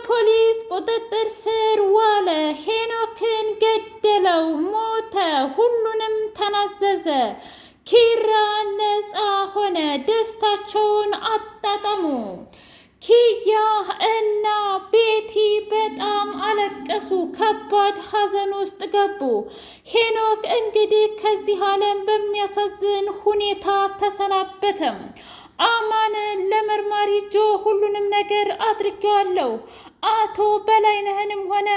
በፖሊስ ቁጥጥር ስር ዋለ። ሄኖክን ገደለው፣ ሞተ፣ ሁሉንም ተናዘዘ። ኪራ ነፃ ሆነ። ደስታቸውን አጣጣሙ። ኪያ እና ቤቲ በጣም አለቀሱ። ከባድ ሐዘን ውስጥ ገቡ። ሄኖክ እንግዲህ ከዚህ ዓለም በሚያሳዝን ሁኔታ ተሰናበተም። አማን ለመርማሪ ጆ ሁሉንም ነገር አድርጌዋለሁ፣ አቶ በላይነህንም ሆነ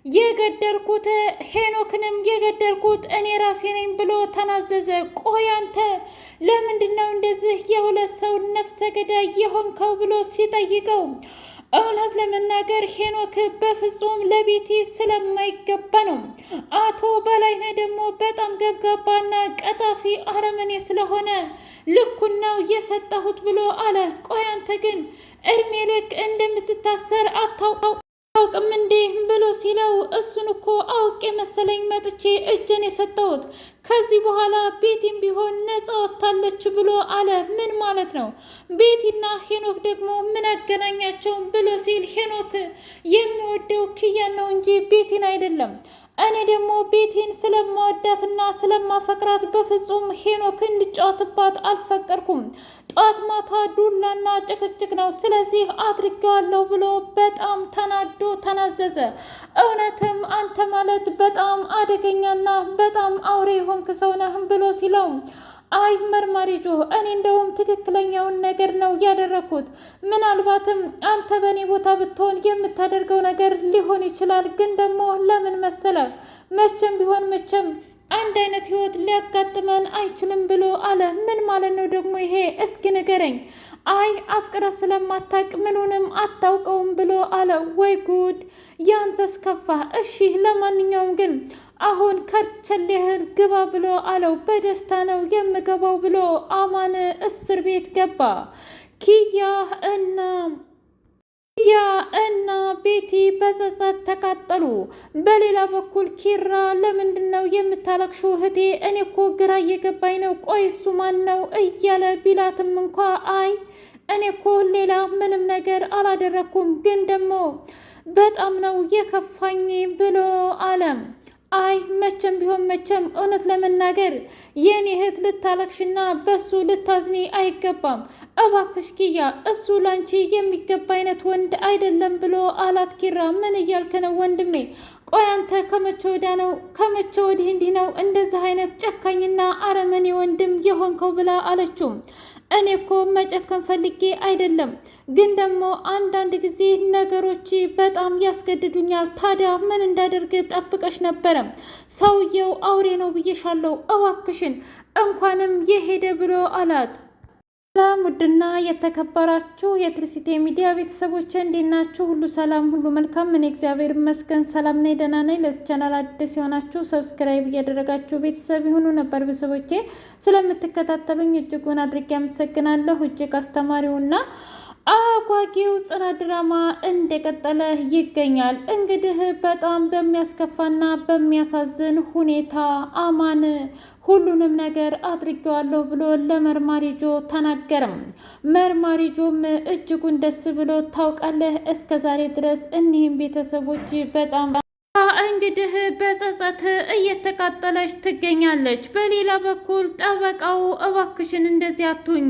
የገደልኩት ሄኖክንም የገደልኩት እኔ ራሴ ነኝ ብሎ ተናዘዘ። ቆይ አንተ ለምንድነው እንደዚህ የሁለት ሰው ነፍሰ ገዳይ የሆንከው ብሎ ሲጠይቀው እውነት ለመናገር ሄኖክ በፍጹም ለቤቲ ስለማይገባ ነው። አቶ በላይነህ ደግሞ በጣም ገብጋባና ቀጣፊ አረመኔ ስለሆነ ልኩን ነው የሰጠሁት ብሎ አለ። ቆይ አንተ ግን እድሜ ልክ እንደምትታሰር አታውቅም እንዴ ብሎ ሲለው እሱን እኮ አውቄ መሰለኝ መጥቼ እጄን የሰጠሁት፣ ከዚህ በኋላ ቤቲም ቢሆን ነፃ ወጥታለች ብሎ አለ። ምን ማለት ነው? ቤቲና ሄኖክ ደግሞ ምን አገናኛቸው ብሎ ሲል ሄኖክ የሚወደው ኪያን ነው እንጂ ቤቲን አይደለም። እኔ ደግሞ ቤቲን ስለማወዳትና ስለማፈቅራት በፍጹም ሄኖክ እንድጫወትባት አልፈቀድኩም። ጧት ማታ ዱላና ጭቅጭቅ ነው፣ ስለዚህ አድርጌዋለሁ ብሎ በጣም ተናዶ ተናዘዘ። እውነትም አንተ ማለት በጣም አደገኛና በጣም አውሬ የሆንክ ሰው ነህ ብሎ ሲለው አይ መርማሪ ጆ፣ እኔ እንደውም ትክክለኛውን ነገር ነው ያደረኩት። ምናልባትም አንተ በእኔ ቦታ ብትሆን የምታደርገው ነገር ሊሆን ይችላል፣ ግን ደግሞ ለምን መሰለ መቼም ቢሆን መቼም አንድ አይነት ህይወት ሊያጋጥመን አይችልም ብሎ አለ። ምን ማለት ነው ደግሞ ይሄ? እስኪ ንገረኝ። አይ አፍቅረህ ስለማታቅ ምኑንም አታውቀውም ብሎ አለ። ወይ ጉድ፣ ያንተስ ከፋ። እሺ ለማንኛውም ግን አሁን ከርቸሌህን ግባ ብሎ አለው። በደስታ ነው የምገባው ብሎ አማን እስር ቤት ገባ። ኪያ እና ቤቲ በጸጸት ተቃጠሉ። በሌላ በኩል ኪራ ለምንድን ነው የምታለቅሹ እህቴ? እኔ እኮ ግራ እየገባኝ ነው። ቆይ እሱ ማን ነው እያለ ቢላትም እንኳ አይ እኔ እኮ ሌላ ምንም ነገር አላደረኩም፣ ግን ደግሞ በጣም ነው የከፋኝ ብሎ አለም። አይ መቼም ቢሆን መቼም እውነት ለመናገር የኔ እህት ልታለቅሽና በሱ ልታዝኒ አይገባም። እባክሽ ኪያ፣ እሱ ላንቺ የሚገባ አይነት ወንድ አይደለም ብሎ አላት። ኪራ ምን እያልክ ነው ወንድሜ? ቆይ አንተ ከመቼ ወዲህ እንዲህ ነው እንደዚህ አይነት ጨካኝና አረመኔ ወንድም የሆንከው ብላ አለችው። እኔ እኮ መጨከን ፈልጌ አይደለም፣ ግን ደግሞ አንዳንድ ጊዜ ነገሮች በጣም ያስገድዱኛል። ታዲያ ምን እንዳደርግ ጠብቀሽ ነበረ? ሰውየው አውሬ ነው ብዬሻለሁ። እባክሽን እንኳንም የሄደ ብሎ አላት። ሰላም ውድና የተከበራችሁ የትሪሲቴ ሚዲያ ቤተሰቦች እንዴት ናችሁ? ሁሉ ሰላም፣ ሁሉ መልካም። እኔ እግዚአብሔር ይመስገን ሰላም ነኝ፣ ደህና ነኝ። ለዚህ ቻናል አዲስ የሆናችሁ ሰብስክራይብ እያደረጋችሁ ቤተሰብ ይሁኑ። ነበር ቤተሰቦቼ ስለምትከታተሉኝ እጅጉን አድርጌ አመሰግናለሁ። እጅግ አስተማሪውና አጓጊው ጽናት ድራማ እንደቀጠለ ይገኛል። እንግዲህ በጣም በሚያስከፋና በሚያሳዝን ሁኔታ አማን ሁሉንም ነገር አድርጌዋለሁ ብሎ ለመርማሪ ጆ ተናገረም። መርማሪ ጆም እጅጉን ደስ ብሎ ታውቃለህ፣ እስከ ዛሬ ድረስ እኒህም ቤተሰቦች በጣም እንግዲህ በጸጸት እየተቃጠለች ትገኛለች። በሌላ በኩል ጠበቃው እባክሽን እንደዚህ አትሁኝ፣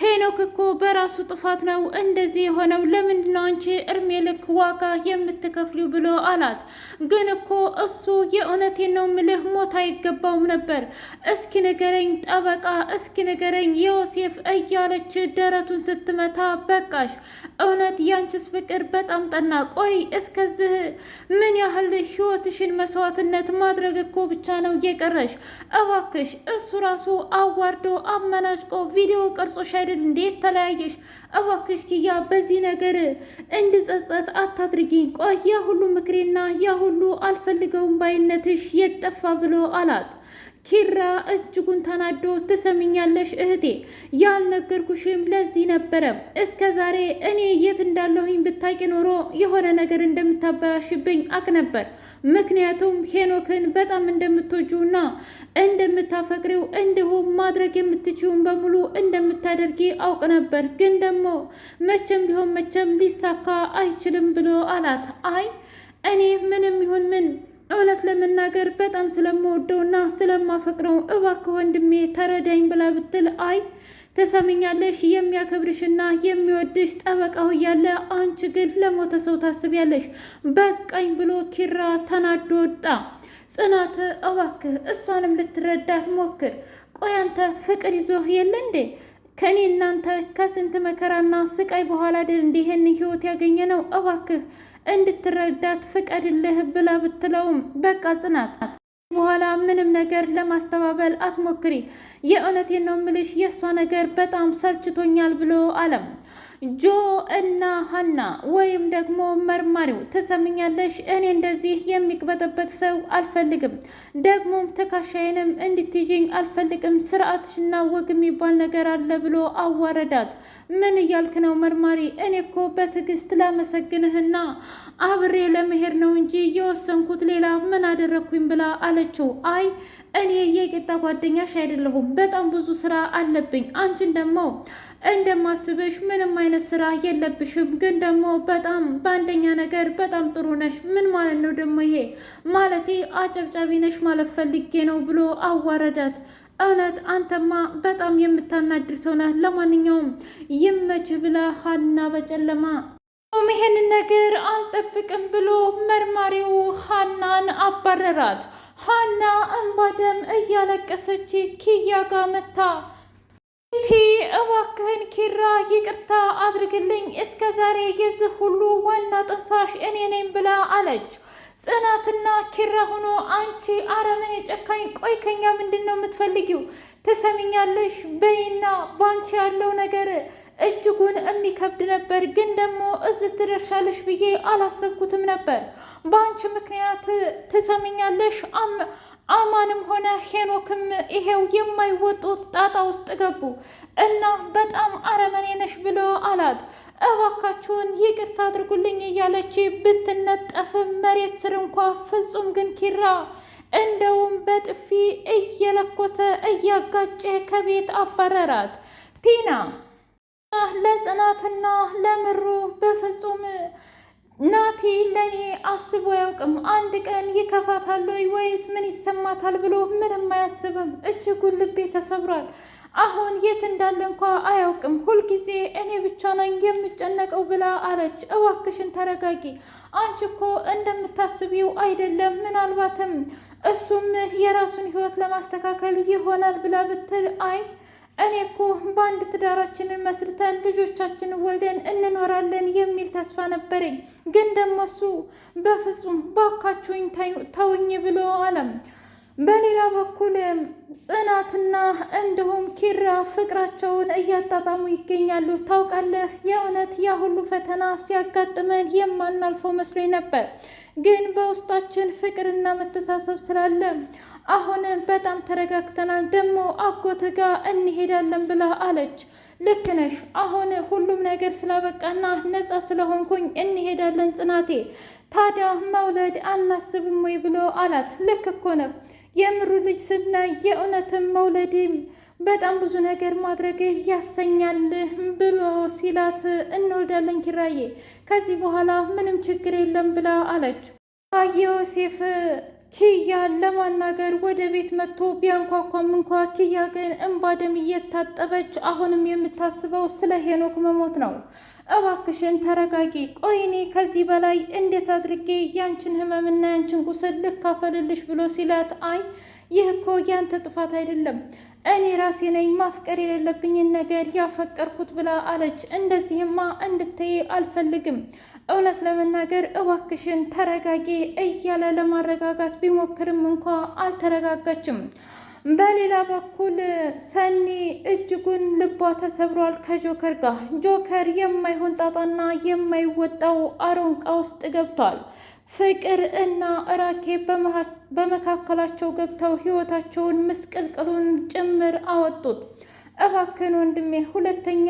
ሄኖክ እኮ በራሱ ጥፋት ነው እንደዚህ የሆነው፣ ለምንድን ነው አንቺ እድሜ ልክ ዋጋ የምትከፍሊው ብሎ አላት። ግን እኮ እሱ የእውነቴን ነው ምልህ ሞት አይገባውም ነበር። እስኪ ንገረኝ ጠበቃ፣ እስኪ ንገረኝ ዮሴፍ እያለች ደረቱን ስትመታ በቃሽ፣ እውነት ያንቺስ ፍቅር በጣም ጠና። ቆይ እስከዚህ ምን ያህል ህይወትሽን መስዋዕትነት ማድረግ እኮ ብቻ ነው የቀረሽ። እባክሽ እሱ ራሱ አዋርዶ አመናጭቆ ቪዲዮ ቀርጾሽ አይደል እንዴት ተለያየሽ? እባክሽ ኪያ በዚህ ነገር እንድጸጸት አታድርጊኝ። ቆይ ያ ሁሉ ምክሬና ያ ሁሉ አልፈልገውም ባይነትሽ የጠፋ ብሎ አላት። ኪራ እጅጉን ተናዶ ትሰሚኛለሽ እህቴ፣ ያልነገርኩሽም ለዚህ ነበረ። እስከ ዛሬ እኔ የት እንዳለሁኝ ብታቂ ኖሮ የሆነ ነገር እንደምታበላሽብኝ አቅ ነበር። ምክንያቱም ሄኖክን በጣም እንደምትወጂውና እንደምታፈቅሪው እንዲሁም ማድረግ የምትችውን በሙሉ እንደምታደርጊ አውቅ ነበር። ግን ደግሞ መቼም ቢሆን መቼም ሊሳካ አይችልም ብሎ አላት። አይ እኔ ምንም ይሁን ምን እውነት ለመናገር በጣም ስለምወደውና ስለማፈቅረው እባክህ ወንድሜ ተረዳኝ ብላ ብትል አይ ተሰሚኛለሽ፣ የሚያከብርሽና የሚወድሽ ጠበቃው እያለ አንቺ ግን ለሞተ ሰው ታስቢያለሽ። በቃኝ ብሎ ኪራ ተናዶ ወጣ። ጽናት እባክህ እሷንም ልትረዳት ሞክር። ቆይ አንተ ፍቅር ይዞህ የለ እንዴ? ከኔ እናንተ ከስንት መከራና ስቃይ በኋላ ድል እንዲህን ህይወት ያገኘ ነው። እባክህ እንድትረዳት ፍቀድልህ ብላ ብትለውም በቃ ጽናት በኋላ ምንም ነገር ለማስተባበል አትሞክሪ፣ የእውነቴን ነው ምልሽ፣ የእሷ ነገር በጣም ሰልችቶኛል ብሎ አለም። ጆ እና ሀና ወይም ደግሞ መርማሪው ትሰምኛለሽ፣ እኔ እንደዚህ የሚቅበጠበጥ ሰው አልፈልግም፣ ደግሞም ትከሻዬንም እንድትይዥኝ አልፈልግም፣ ስርዓትሽና ወግ የሚባል ነገር አለ ብሎ አዋረዳት። ምን እያልክ ነው መርማሪ? እኔ እኮ በትዕግስት ላመሰግንህና አብሬ ለመሄድ ነው እንጂ የወሰንኩት ሌላ ምን አደረግኩኝ ብላ አለችው። አይ እኔ የቂጣ ጓደኛሽ አይደለሁም፣ በጣም ብዙ ስራ አለብኝ። አንቺን ደግሞ እንደማስብሽ ምንም አይነት ስራ የለብሽም፣ ግን ደግሞ በጣም በአንደኛ ነገር በጣም ጥሩ ነሽ። ምን ማለት ነው ደግሞ ይሄ? ማለቴ አጨብጫቢ ነሽ ማለት ፈልጌ ነው ብሎ አዋረዳት። እውነት አንተማ በጣም የምታናድር ሰው ነህ። ለማንኛውም ይመችህ ብላ ሀና በጨለማ ይሄንን ነገር አልጠብቅም ብሎ መርማሪው ሀናን አባረራት። ሀና እንባ ደም እያለቀሰች ኪያ ጋር መታ እባክህን ኪራ ይቅርታ አድርግልኝ፣ እስከ ዛሬ የዚህ ሁሉ ዋና ጠንሳሽ እኔ ነኝ ብላ አለች። ጽናትና ኪራ ሆኖ አንቺ አረመኔ ጨካኝ፣ ቆይ ከኛ ምንድን ነው የምትፈልጊው? ትሰሚኛለሽ? በይና ባንቺ ያለው ነገር እጅጉን የሚከብድ ነበር፣ ግን ደግሞ እዚህ ትደርሻለሽ ብዬ አላሰብኩትም ነበር። በአንቺ ምክንያት ትሰሚኛለሽ አማንም ሆነ ሄኖክም ይሄው የማይወጡት ጣጣ ውስጥ ገቡ እና በጣም አረመኔ ነሽ ብሎ አላት። እባካችሁን ይቅርታ አድርጉልኝ እያለች ብትነጠፍም መሬት ስር እንኳ ፍጹም ግን ኪራ እንደውም በጥፊ እየለኮሰ እያጋጨ ከቤት አባረራት። ቲና ለጽናትና ለምሩ በፍጹም ናቲ ለኔ አስቦ አያውቅም። አንድ ቀን ይከፋታል ወይስ ምን ይሰማታል ብሎ ምንም አያስብም። እጅጉን ልቤ ተሰብሯል። አሁን የት እንዳለ እንኳ አያውቅም። ሁልጊዜ እኔ ብቻ ነኝ የምጨነቀው ብላ አለች። እባክሽን ተረጋጊ። አንቺ እኮ እንደምታስቢው አይደለም። ምናልባትም እሱም የራሱን ሕይወት ለማስተካከል ይሆናል ብላ ብትል አይ እኔ እኮ በአንድ ትዳራችንን መስርተን ልጆቻችንን ወልደን እንኖራለን የሚል ተስፋ ነበረኝ። ግን ደግሞ እሱ በፍጹም ባካችሁኝ ተውኝ ብሎ አለም። በሌላ በኩል ጽናትና እንዲሁም ኪራ ፍቅራቸውን እያጣጣሙ ይገኛሉ። ታውቃለህ፣ የእውነት ያ ሁሉ ፈተና ሲያጋጥመን የማናልፈው መስሎኝ ነበር፣ ግን በውስጣችን ፍቅርና መተሳሰብ ስላለ አሁን በጣም ተረጋግተናል። ደግሞ አጎት ጋር እንሄዳለን ብላ አለች። ልክ ነሽ። አሁን ሁሉም ነገር ስላበቃና ነፃ ስለሆንኩኝ እንሄዳለን ጽናቴ። ታዲያ መውለድ አናስብም ወይ ብሎ አላት። ልክ እኮ ነው። የምሩ ልጅ ስናይ የእውነትም መውለድም በጣም ብዙ ነገር ማድረግ ያሰኛል ብሎ ሲላት እንወልዳለን ኪራዬ፣ ከዚህ በኋላ ምንም ችግር የለም ብላ አለች። ዮሴፍ ኪያን ለማናገር ወደ ቤት መጥቶ ቢያንኳኳም እንኳ ኪያ ግን እንባ ደም እየታጠበች አሁንም የምታስበው ስለ ሄኖክ መሞት ነው። እባክሽን ተረጋጊ። ቆይ እኔ ከዚህ በላይ እንዴት አድርጌ ያንችን ህመምና ያንችን ቁስል ልካፈልልሽ ብሎ ሲላት አይ ይህ እኮ ያንተ ጥፋት አይደለም፣ እኔ ራሴ ነኝ ማፍቀር የሌለብኝን ነገር ያፈቀርኩት ብላ አለች። እንደዚህማ እንድትይ አልፈልግም። እውነት ለመናገር እባክሽን ተረጋጊ እያለ ለማረጋጋት ቢሞክርም እንኳ አልተረጋጋችም። በሌላ በኩል ሰኒ እጅጉን ልቧ ተሰብሯል ከጆከር ጋር። ጆከር የማይሆን ጣጣና የማይወጣው አሮንቃ ውስጥ ገብቷል። ፍቅር እና እራኬ በመካከላቸው ገብተው ህይወታቸውን ምስቅልቅሉን ጭምር አወጡት። እባክህን ወንድሜ ሁለተኛ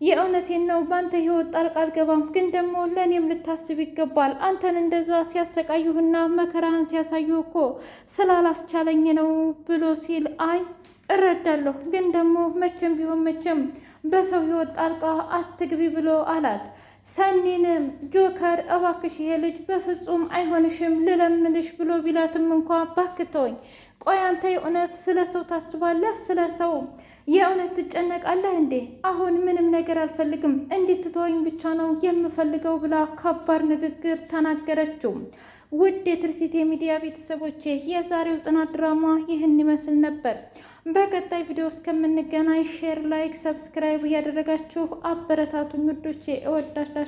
የእውነቴን ነው ባንተ ህይወት ጣልቃ አልገባም፣ ግን ደግሞ ለእኔም ልታስብ ይገባል። አንተን እንደዛ ሲያሰቃዩህና መከራህን ሲያሳዩ እኮ ስላላስቻለኝ ነው ብሎ ሲል አይ እረዳለሁ፣ ግን ደግሞ መቼም ቢሆን መቼም በሰው ህይወት ጣልቃ አትግቢ ብሎ አላት። ሰኒን ጆከር እባክሽ ይሄ ልጅ በፍጹም አይሆንሽም ልለምንሽ ብሎ ቢላትም እንኳ ባክተወኝ። ቆይ አንተ የእውነት ስለ ሰው ታስባለህ? ስለ ሰው የእውነት ትጨነቃለህ እንዴ? አሁን ምንም ነገር አልፈልግም፣ እንድትተወኝ ብቻ ነው የምፈልገው ብላ ከባድ ንግግር ተናገረችው። ውድ የትርሲት የሚዲያ ቤተሰቦቼ የዛሬው ጽናት ድራማ ይህን ይመስል ነበር። በቀጣይ ቪዲዮ እስከምንገናኝ ሼር፣ ላይክ፣ ሰብስክራይብ እያደረጋችሁ አበረታቱኝ ውዶቼ፣ እወዳችኋለሁ።